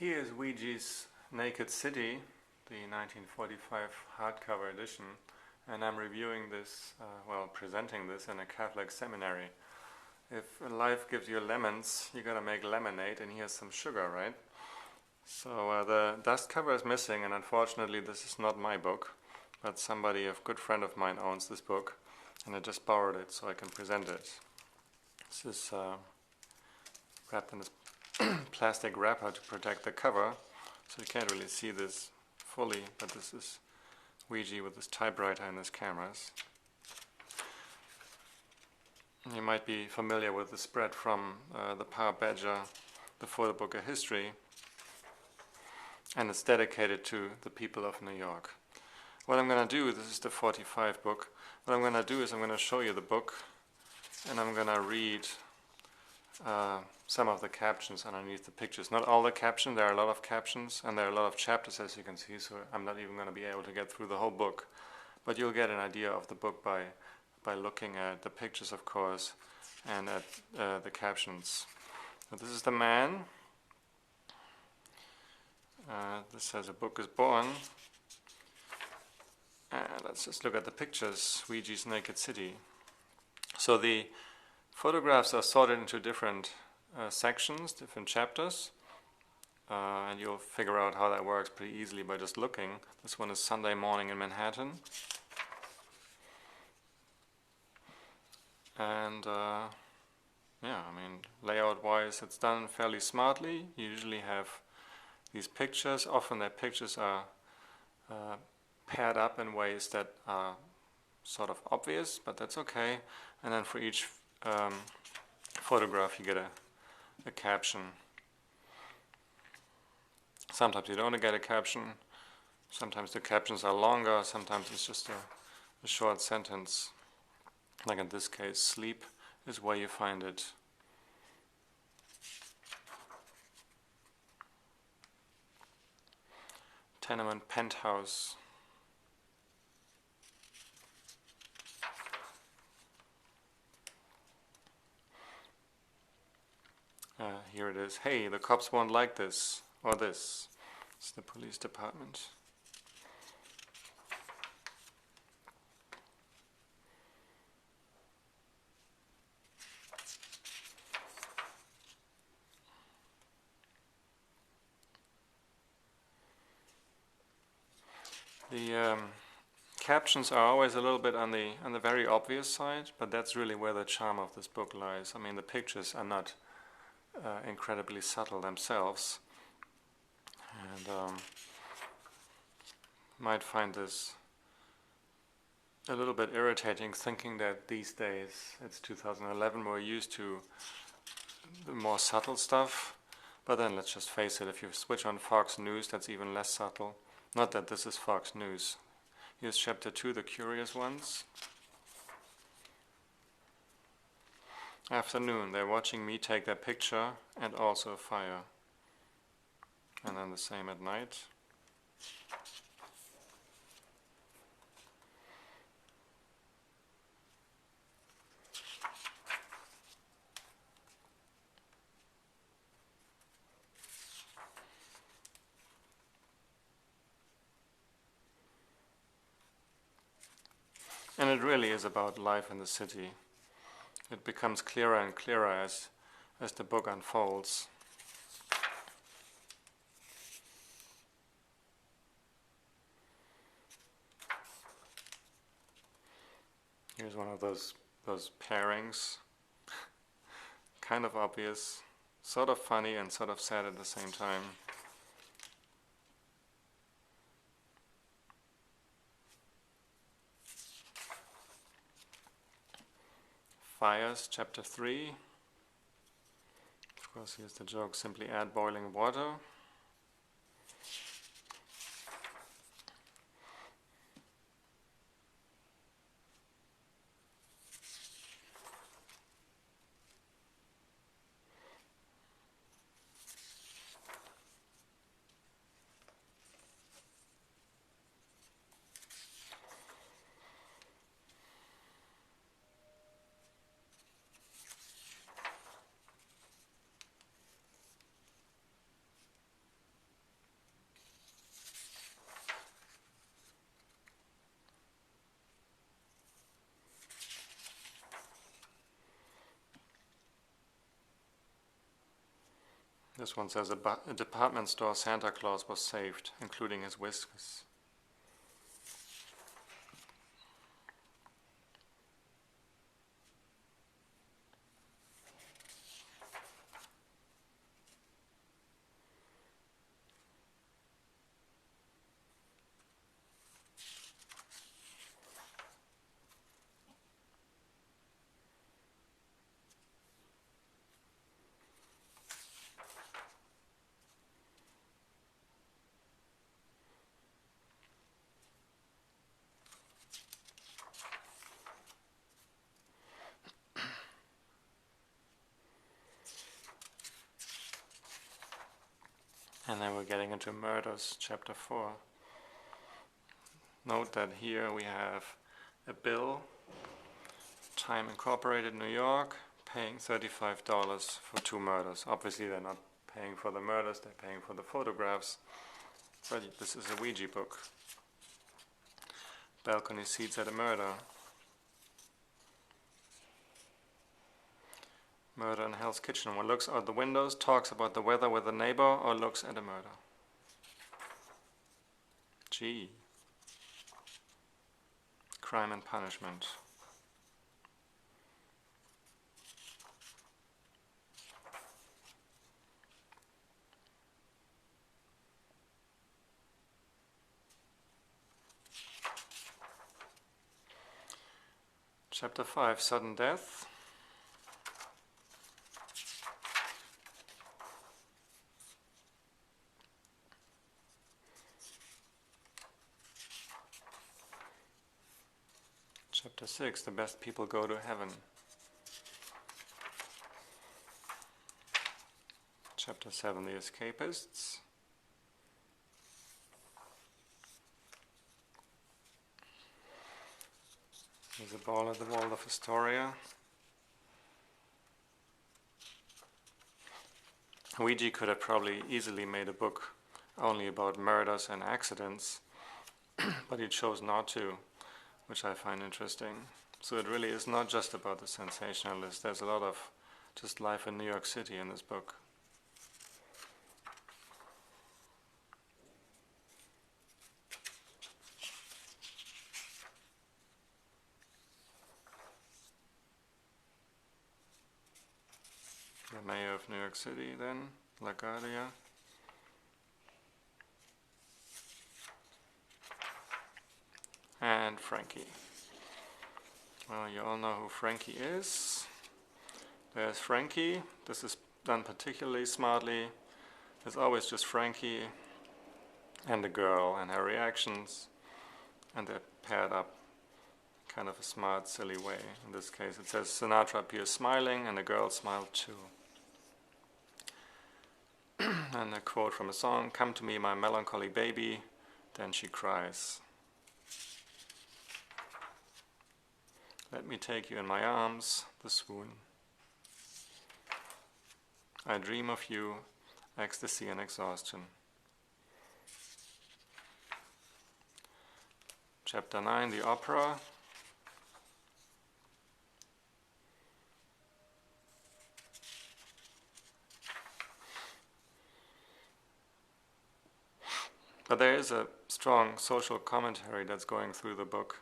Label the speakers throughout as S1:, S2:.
S1: Here is Weegee's Naked City, the 1945 hardcover edition, and I'm reviewing this, presenting this in a Catholic seminary. If life gives you lemons, you gotta make lemonade, and here's some sugar, right? So the dust cover is missing, and unfortunately this is not my book, but somebody, a good friend of mine, owns this book, and I just borrowed it so I can present it. This is wrapped in this plastic wrapper to protect the cover, so you can't really see this fully, but this is Weegee with his typewriter and his cameras. You might be familiar with the spread from the Power Badger, the photo book A History, and it's dedicated to the people of New York. What I'm going to do, this is the 45 book, what I'm going to do is I'm going to show you the book, and I'm going to read some of the captions underneath the pictures. Not all the captions, there are a lot of captions, and there are a lot of chapters, as you can see, so I'm not even going to be able to get through the whole book. But you'll get an idea of the book by looking at the pictures, of course, and at the captions. So this is the man. This says a book is born. Let's just look at the pictures. Weegee's Naked City. So the photographs are sorted into different sections, different chapters, and you'll figure out how that works pretty easily by just looking. This one is Sunday morning in Manhattan. And layout-wise, it's done fairly smartly. You usually have these pictures. Often their pictures are paired up in ways that are sort of obvious, but that's okay. And then for each photograph you get a caption. Sometimes you don't get a caption. Sometimes the captions are longer. Sometimes it's just a short sentence. Like in this case, sleep is where you find it. Tenement penthouse. Here it is. Hey, the cops won't like this, or this. It's the police department. The captions are always a little bit on the very obvious side, but that's really where the charm of this book lies. I mean, the pictures are not incredibly subtle themselves, and might find this a little bit irritating, thinking that these days, it's 2011, we're used to the more subtle stuff. But then let's just face it, if you switch on Fox News, that's even less subtle. Not that this is Fox News. Here's chapter 2, The Curious Ones. Afternoon, they're watching me take their picture and also fire. And then the same at night. And it really is about life in the city. It becomes clearer and clearer as the book unfolds. Here's one of those pairings. Kind of obvious, sort of funny and sort of sad at the same time. Fires, chapter 3. Of course, here's the joke, simply add boiling water. This one says a department store Santa Claus was saved, including his whiskers. And then we're getting into murders, chapter 4. Note that here we have a bill, Time Incorporated, New York, paying $35 for 2 murders. Obviously they're not paying for the murders, they're paying for the photographs. But this is a Weegee book. Balcony seats at a murder. Murder in Hell's Kitchen. One looks out the windows, talks about the weather with a neighbor, or looks at a murder. G. Crime and Punishment. Chapter 5, Sudden Death. Chapter 6, The Best People Go to Heaven. Chapter 7, The Escapists. There's a ball at the wall of Astoria. Weegee could have probably easily made a book only about murders and accidents, but he chose not to, which I find interesting. So it really is not just about the sensationalist. There's a lot of just life in New York City in this book. The mayor of New York City then, LaGuardia. And Frankie. Well, you all know who Frankie is. There's Frankie. This is done particularly smartly. There's always just Frankie and the girl and her reactions, and they're paired up kind of a smart, silly way. In this case it says Sinatra appears smiling and the girl smiled too. And a quote from a song, "Come to me, my melancholy baby," then she cries. "Let me take you in my arms," the swoon. "I dream of you," ecstasy and exhaustion. Chapter 9, The Opera. But there is a strong social commentary that's going through the book,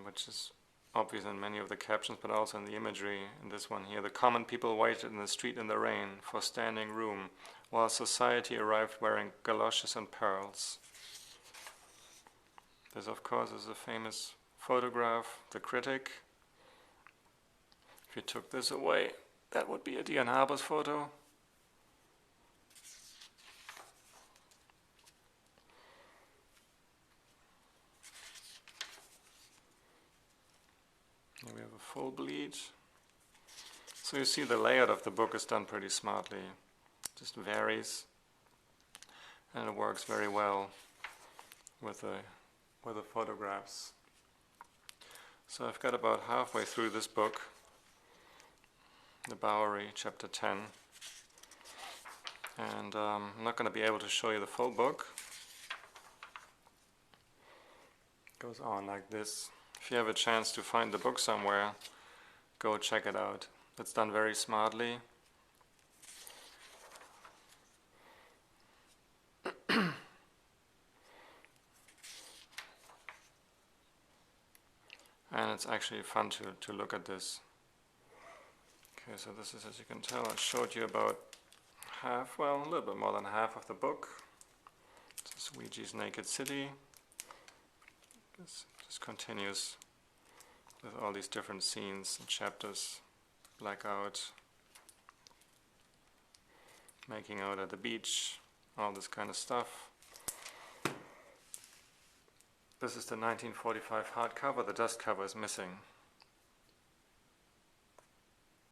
S1: which is obvious in many of the captions, but also in the imagery in this one here. The common people waited in the street in the rain for standing room, while society arrived wearing galoshes and pearls. This, of course, is a famous photograph, The Critic. If you took this away, that would be a Dian Harbour's photo. Here we have a full bleed. So you see the layout of the book is done pretty smartly. It just varies, and it works very well with the photographs. So I've got about halfway through this book, The Bowery, chapter 10, and I'm not going to be able to show you the full book. It goes on like this. If you have a chance to find the book somewhere, go check it out. It's done very smartly. it's actually fun to look at this. Okay, so this is, as you can tell, I showed you about half, well, a little bit more than half of the book. This is Weegee's Naked City. This just continues with all these different scenes and chapters. Blackout, making out at the beach, all this kind of stuff. This is the 1945 hardcover. The dust cover is missing.